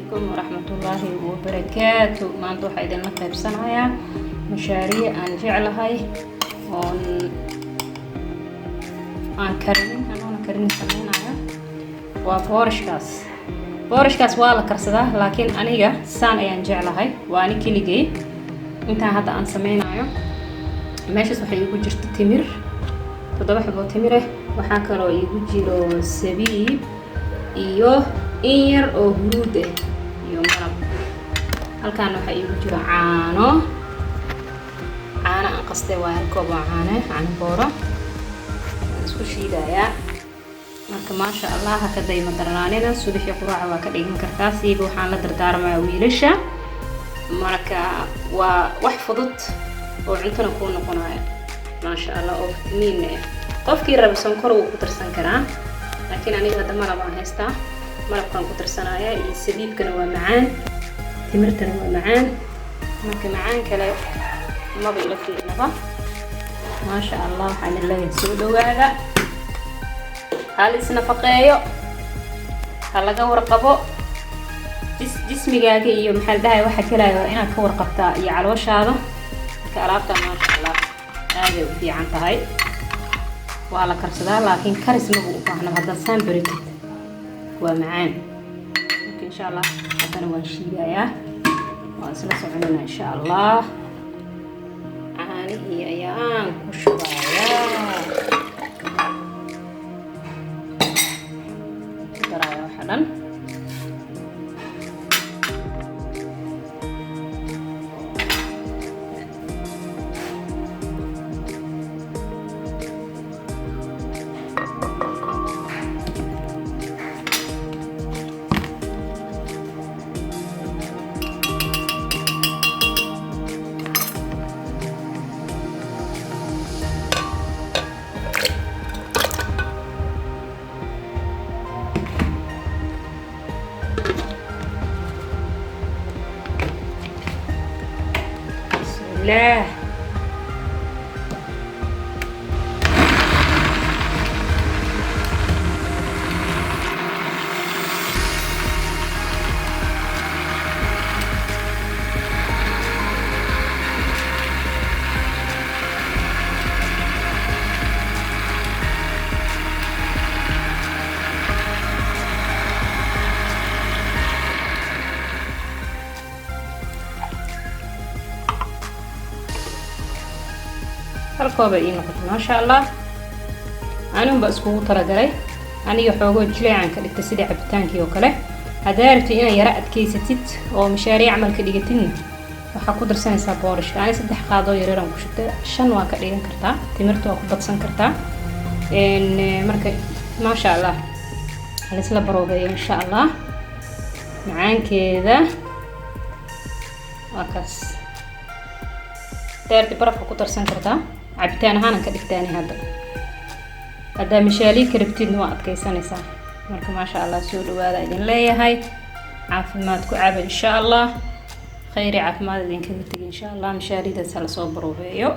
عليكم ورحمة الله وبركاته. ما أنتوا حيدين لك بسنايا مشاريع عن جعلهاي عن كرنين أنا كرنين سمينايا وبورشكاس ولا كرسده لكن أنا جا سان أيان جعلهاي وأنا كلي جي أنت هذا عن سمينايا ماشي صحيح يقول جرت تمر تضبح بو تمره وحاكلو يقول جيرو سبيب iyo in yar oo huruud ah iyo maraq. halkaan waxa iigu jira caano aan qastay waa koob caano booro isku shiidaya marka ma sha Allah ka dayma darnaanina subaxii quraaca waa ka dhigan kartaa siiba waxaan la dardaarmaa wiilasha marka waa wax fudud oo cuntada ku noqonaya ma sha Allah oo fitamiin qofkii rabo sonkor uu ku darsan karaa لكن أنا هذا مرة ما هستا مرة كان كتر صنايع السبيب كانوا معان تمرتنا معان ممكن معان كلا ما بيلا فيه نبا ما شاء الله عن الله يسود وعلا هالي سنفقايو هلا جور قبو جسمي جاكي يوم محل ده واحد كلا أنا كور قبتا يعلوش هذا كعرفته ما شاء الله هذا في عن هاي وعلى كرسده لكن كرس ما بوقعنا هذا سامبريت ومعان ممكن إن شاء الله هذا نواشيها يا وأسلس علينا إن شاء الله عاني هي أيام وشوية ترى يا حنان لا halkooba ii noqoto ma sha Allah anuu ba isku talagalay aniga xoogo jileecan ka dhigtay sida cabitaankii oo kale hadaarti inay yara adkeysatid oo mashaariic amalka dhigatid waxa ku darsanaysaa boorashka ani 3 qaado yareeran ku shubtay 5 waa ka dhigan kartaa timirta waa ku badsan kartaa marka ma sha Allah hal isla baroobeeyo insha Allah macaankeeda waa kaas deerti barafka ku darsan kartaa cabitaan ahaan ka dhigtaani hadda mishaali karabtid waa adkeysanaysaa marka ma sha Allah soo dhawaada idin leeyahay caafimaad ku caab insha Allah khayr caafimaad idin kaga tag insha Allah mishaarida sala soo baroobeeyo